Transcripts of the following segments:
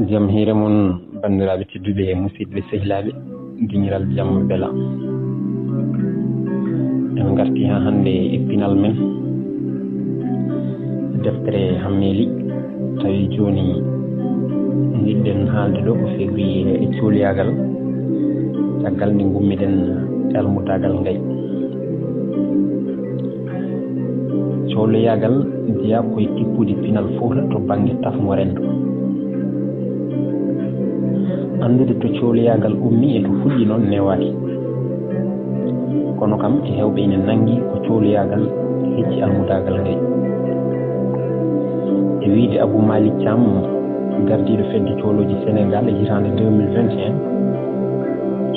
jam hiire mon bandiraɓe tedduɓe e musidɓe sehilaɓe diñiral jamma bela en garti ha hande e pinal men deftere hammeli tawi joni jiɗɗen haalde ɗo ko février e cuuliyagal caggal nde gummiɗen almudagal ngay cohloyagal jeeya koye tippude pinal fouta to banggue tafgo rendo andude to cohloyagal ummi e to fuɗɗi noon newaki kono kam e hewɓe ene nangi ko cohloyagal hecci almudagal ngay e wiide Abou Malik Thiam gardiɗo fedde cohloji Sénégal e hitande 2021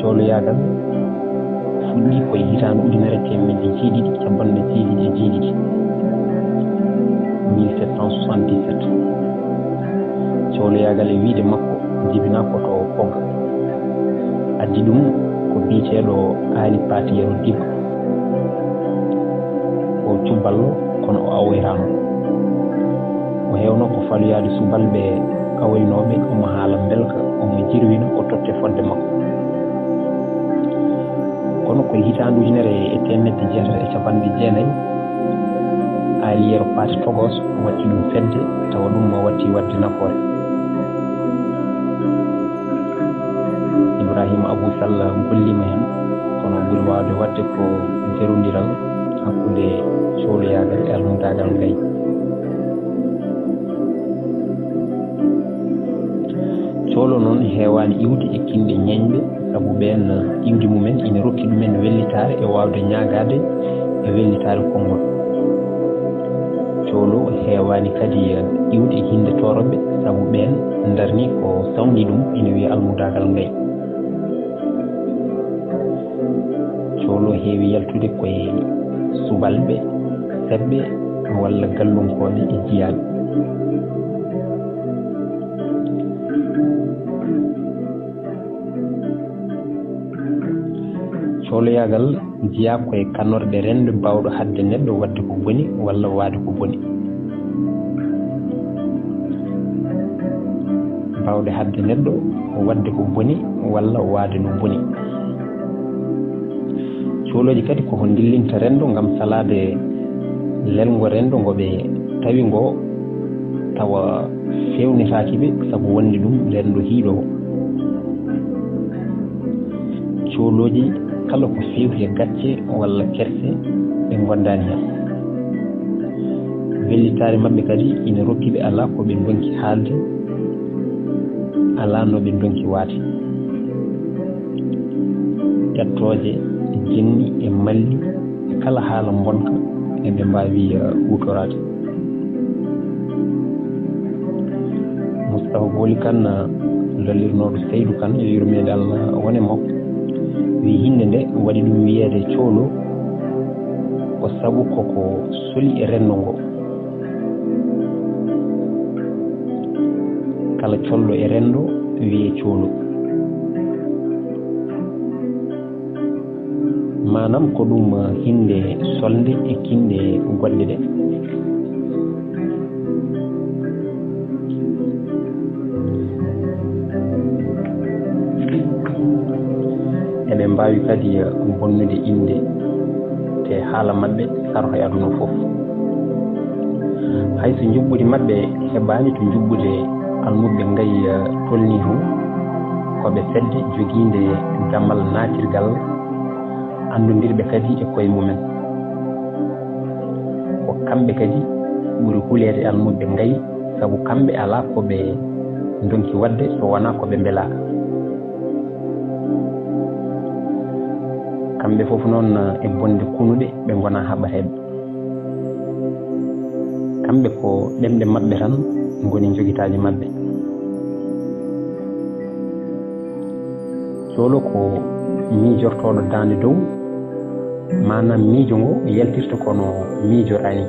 cohloyagal fuɗɗi koye hitande ujunere temedde jeeɗiɗi capanɗe jeeɗiɗi e jeeɗiɗi 1777 cohloyagal e wiide makko jibina koto pogga addi ɗum ko biyeteɗo aali partie diba o cuballo kono o awoyrano o hewno ko faluyade subalɓe awoynoɓe omo haala belka omo jirwino o totte fodde makko kono koye hitande ujunere e temedde jeetati e capanɗe jeenayyi aliyero paati togos watti ɗum fedde tawa ɗum watti wadde nafoore Ibrahima Abou Sall gollima hen kono ɓuri wawde wadde ko jerodiral hakkude cohloyagal e almudagal ngay cohlo noon heewani iwde e kinde ñeñɓe saabu ɓen iwde mumen ina rokki ɗumen wellitare e wawde ñagade e wellitare konngol cohlo heewani kadi iwde e hinde toroɓe saabu ɓen darni ko sawdi ɗum ina wiya almudagal ngay cohlo heewi yaltude koye subalɓe sebɓe walla gallunkoɓe e jiyaɓe cohloyagal jeeya koye kanorde rende bawɗo hadde neɗɗo wadde ko boni walla waade ko boni bawde hadde neɗɗo wadde ko boni walla waade no boni cohloji kadi koko dillinta rendo gam salade lelgo rendo ngo ɓe tawi ngo tawa fewnitakiɓe saabu wonde ɗum rendo hiiɗo cohloji kala ko fewti e gacce walla kerse ɓe gondani hen wellitare mabɓe kadi ina rokkiɓe ala ko ɓe donki haalde ala no ɓe donki waate ƴettoje jinni e malli e kala haala bonka eɓe mbawi hutorade Moustapha Boli Kane lollirnoɗo Seydou Kane e yurmede Allah wone makko wi hinde nde waɗi ɗum wiyede cohlo ko saabu koko soli e rendo ngo kala colɗo e rendo wiye cohlo manam ko ɗum hinde solde e kinde goɗɗe ɗe eɓe mbawi kadi bonnude inde te haala mabɓe sarho e aduna foof hayso jubbude mabɓe heɓani to jubbude almuɓe ngay tolni to koɓe fedde joguinde damal natirgal andodirɓe kadi e koye mumen ko kamɓe kadi ɓuuri hulede almuɓe ngay saabu kamɓe ala koɓe donki wadde so wona koɓe belaka kamɓe fof noon e bonde kunuɗe ɓe gona haɓateɓe kamɓe ko ɗemɗe mabɓe tan goni joguitaji mabɓe cohlo ko miijortoɗo dande dow manam miijo ngo yaltirta kono miijorani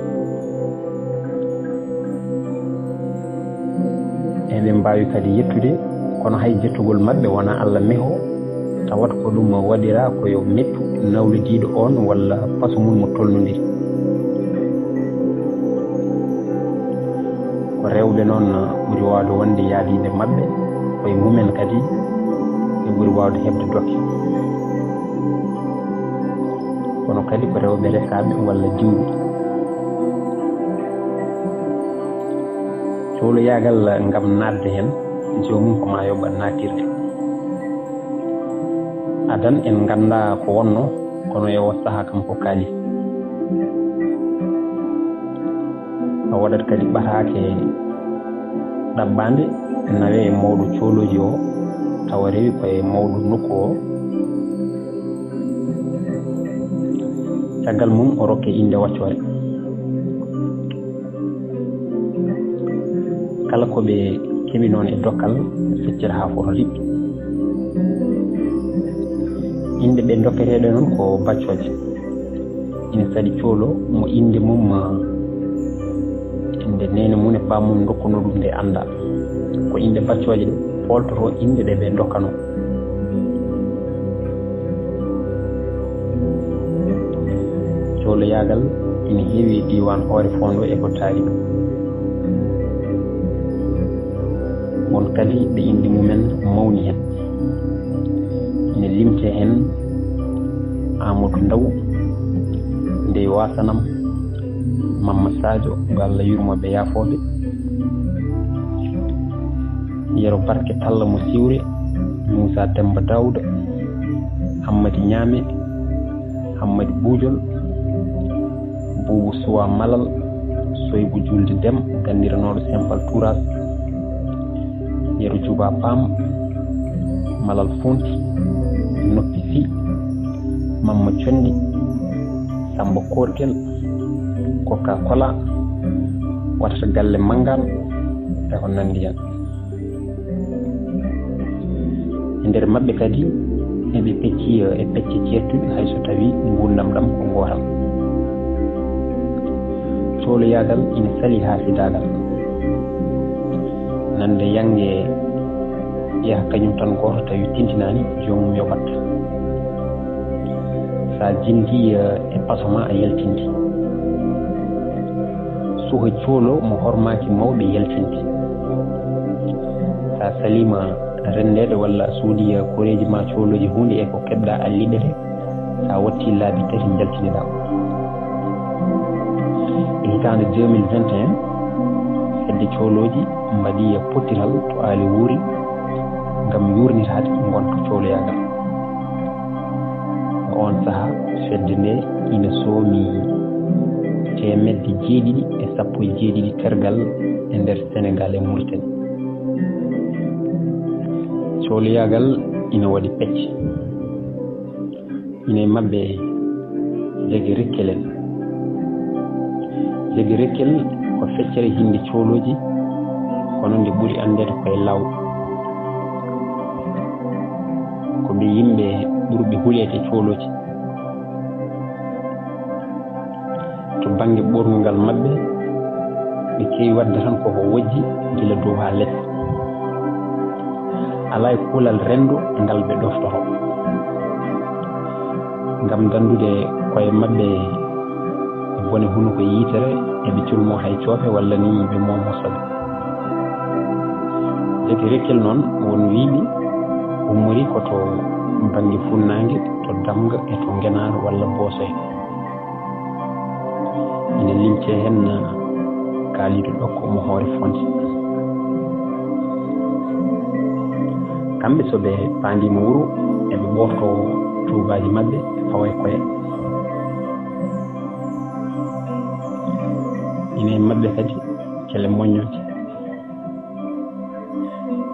eɓe mbawi kadi yettude kono hay jettugol mabɓe wona Allah meho tawat ko ɗum waɗira koyo mettu nawlidiɗo on walla paso mum mo tolnodiri ko rewɓe noon ɓuri wawde wonde yaadiɓe maɓɓe koye mumen kadi ɓe ɓuri wawde heɓde dokke kono kadi ko rewɓe resaɓe walla diwɓe cohloyagal ngam nadde hen jomum ko ma yoɓa natirde adan en ganda ko wonno kono e o saaha kam ko kaali a waɗat kadi ɓatake ɗaɓɓande nawe e mawɗo cohloji o tawa rewi koye mawɗo nokku o caggal mum o rokke inde waccore kala ko ɓe keɓi noon e dokkal feccere ha foto liɓɓi inde ɓe dokketeɗe noon ko baccoje ina saɗi cohlo mo inde mum inde nene mum e bamum dokkuno ɗum nde anda ko inde baccoje ɗe poltoto inde ɗe ɓe dokkano cohloyagal ina heewi e diwan hoore fondo e ko taari ɗum won kadi ɓe inde mumen mawni hen ina limte hen Amadou Ndaw Ndey Wasanam Mamma Sadio yo Allah yurmoɓe yaafoɓe Yero Barke Talla mo Siwre Moussa Demba Dawda Hammadi Ñaame Hammadi Buujol Boubou Suwa Malal Soybou Julde Dem gandiranoɗo Sempal Touras Yero Juba Pam Malal Funti Noppi Sy Mamma Condi Samba Korkel Coca Cola Watata Galle Mangal e ko nandi hen e nder maɓɓe kadi eɓe pecci e pecce ceertuɗe hayso tawi gurdam ɗam ko gotal cohloyagal ina sali ha sidagal nande yange yaha kañum tan goto tawi tintinani jomum yoɓat sa jindi e pasoma a yaltindi suha cohlo mo hormaki mawɓe yaltindi sa salima rendede walla suudi koreji ma cohloji hunde e ko keɓɗa alliɗere sa watti laabi tati jaltiniɗa e hitande 2021 hedde cohloji mbaɗi pottiral to aali wuuri ngam yurnitade gonka cohloyagal on saaha fedde nde ina soomi temedde 717 tergal e nder Sénégal e Mauritanie cohloyagal ina waɗi pecce ina mabɓe jegi rekkelen jegi rekkel ko feccere hinde cohloji kono nde ɓuri andede koye law ko ɓe yimɓe ɓurɓe hulede cohloji to banggue ɓornugal mabɓe ɓe kewi wadde tan koko wojji gila dow ha less ala e kuulal rendo ngal ɓe ɗoftoto ngam dandude koye mabɓe bone hunuko yitere eɓe culmo hay coofe walla ni ɓe momo soɓe jeki rekkel noon won wiiɓi ummori koto banggue funnague to damga e to ngenar walla boosoy ina limce hen kaalido ɗokko mo hoore fonti kamɓe soɓe pandima wuuro eɓe ɓofto tuubaji mabɓe fawa e koye ine mabɓe kadi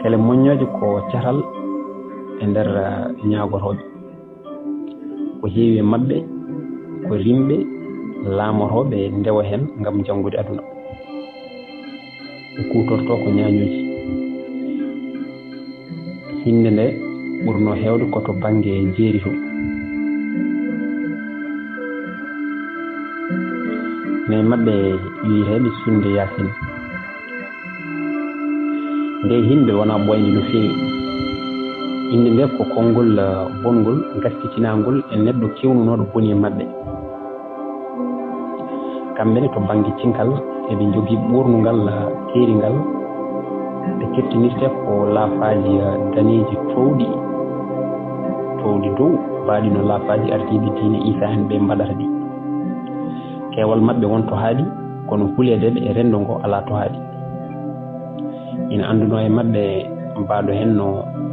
kele moññoje ko catal e nder ñagotoɓe ko heewi e mabɓe ko rimɓe laamotoɓe ndewa hen ngam janngude aduna ɓe kutorto ko ñañoji hinde nde ɓurno hewde koto banggue jeeri to mais mabɓe wiiteɓe sunde yasine nde hinde wona ɓoyde no feewi inde nde ko konngol bongol gastitinagol e neɗɗo kewnunoɗo boni e mabɓe kamɓe ne to banggue cinkal eɓe jogui ɓurnugal keerigal ɓe kettinirte ko laafaji daneji towɗi dow mbaɗi no laafaji ardiɓe diine Isa hen ɓe mbaɗata ɗi. Keewal mabɓe won to haaɗi kono huledeɓe e rendo ngo ala to haaɗi. ina anduno e mabɓe mbaɗo hen no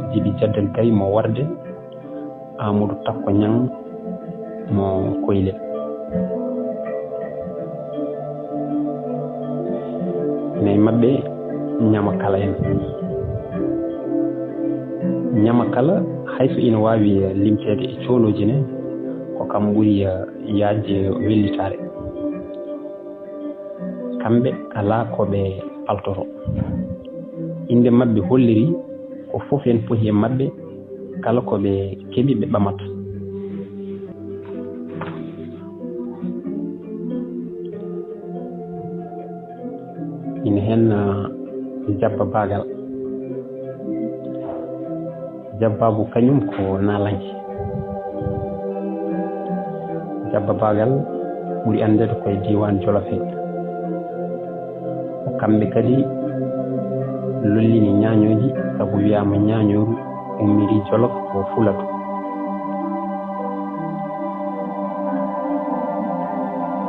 Djiby Jaddel Gaye mo Warde, Amadou Takko Niang mo Koyle. ina e mabɓe ñama kala en. ñama kala hayso ina wawi limtede e cooloji ne ko kam ɓuuri yaajde wellitare. kamɓe ala koɓe paltoto. inde mabɓe holliri ko fof hen pohi e mabɓe kala koɓe keeɓi ɓe ɓamata. ina hen Jabba Bagal. Jabbabu kañum ko nalanke. Jabba Bagal ɓuri andede koye diwan Jolofe. kamɓe kadi lollini ñañoji sabu wiyama ñañoru ummiri Jolof ko Fulatu.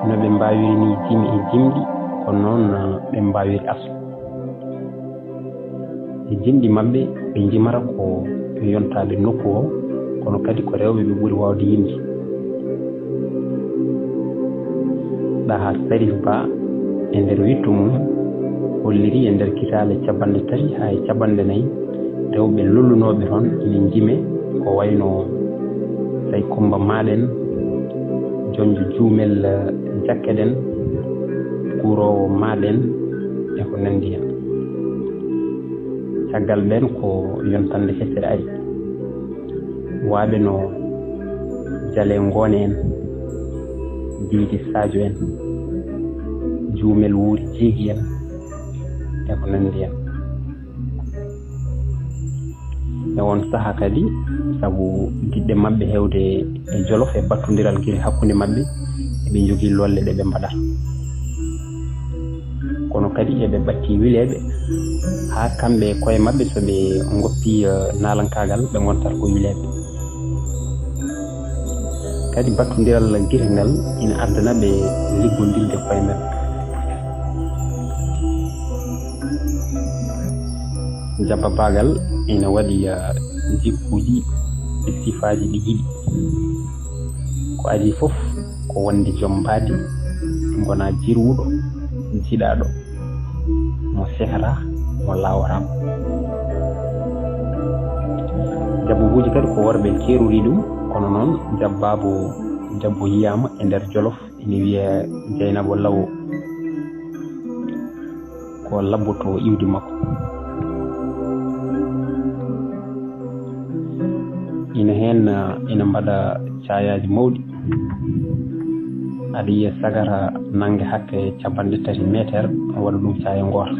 no ɓe mbawiri ni jimi e jimɗi ko noon ɓe mbawiri asu. e jimɗi mabɓe ɓe jimara ko yontaɓe nokku o kono kadi ko rewɓe ɓe ɓuuri wawde yimde. ɗaha Sarif Ba e nder wittu mum holliri e nder kitale 3 ha e 4 rewɓe lollunoɓe toon ina jime ko wayno Say Kumba Maɗen, jonjo Juumel Jakkeɗen, Kurowo Maɗen e ko nandi hen. caggal ɓen ko yontande hesere ari waaɓe no Jale Ngone en, Diidi Sadio en, Juumel Wuuri Jeegi en e ko nandi hen. e won saaha kadi sabu giɗɗe mabɓe hewde e Jolof e battodiral guiri hakkude mabɓe eɓe jogui lolle ɗe ɓe mbaɗata kono kadi eɓe batti wileɓe ha kamɓe koye mabɓe soɓe goppi nalankagal ɓe gontat ko wileɓe. kadi battodiral guiri ngal ina addana ɓe liggodirde koye mabɓe. Jabba Bagal ina waɗi jikkuji e sifaji ɗi jiɗi. ko adi fof ko wonde joom mbaadi, gona jirwuɗo, jiɗaɗo, mo sehra, mo lawrama. jabbuji kadi ko worɓe keruri ɗum kono noon jabbo yiyama e nder Jolof ina wiye Dieynaba Law ko labboto iwdi makko. ina hen ina mbaɗa cayaji mawɗi. aɗa yiya sagara nangue hakke 3 métre waɗa ɗum caya goto.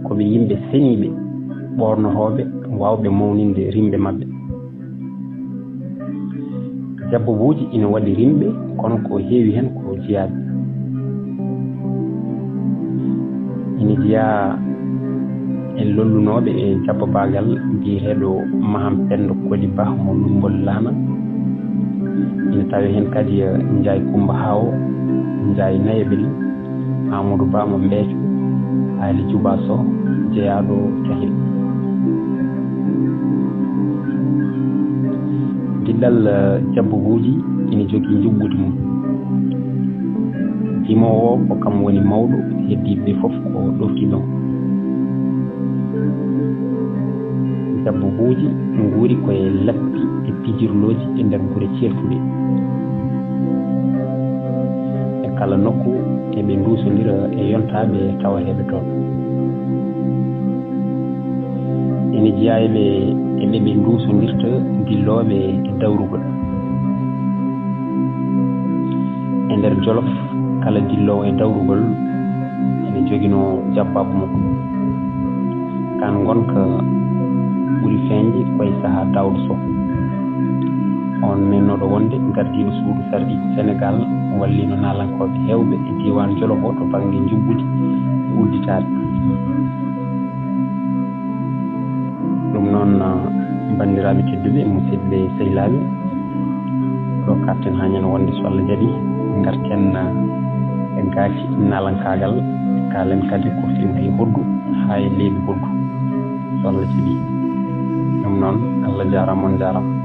koɓe yimɓe seniɓe ɓornotoɓe wawɓe mawninde rimɓe mabɓe. jabbobuji ina waɗi rimɓe kono ko heewi hen ko jiyaɓe. ina jiya e lollunoɓe e Jabba Bagal biyeteɗo Maham Pendo Koli Ba mo Lumbol Lana. ina tawi hen kadi Ndiaye Kumba Hawo, Ndiaye Nayebel, Amadou Ba mo Mbeeco, Ali Djuba Sow jeeyaɗo Cahil. diɗɗal jabbobuji ina jogui juggude mum. dimowo ko kam woni mawɗo heddiɓe foof ko ɗofti ɗon. jabbobuji guuri koye lappi e pijirloji e nder guure certuɗe. e kala nokku eɓe dusodira e yontaɓe tawateɓe toon. ene jeeya eɓe dusodirta dilloɓe e dawrugol. e nder Jolof kala dillowo e dawrugol ene joguino jabbabu mum. kan gonka ɓuri feñde koye saaha Daouda Sow. on mennoɗo wonde gardiɗo suudu sarɗiɗo Sénégal wallino nalankoɓe hewɓe e diwan Jolof o to banggue jubbude e udditade. ɗum noon bandiraɓe tedduɓe musidɓe sehilaɓe ɗo karten hañen wonde so Allah jaaɓi garten e gaati nalankagal kalen kadi ko fewti hoddu ha e leydi hoddu so Allah jaaɓi. ɗum noon Allah jarama on jarama.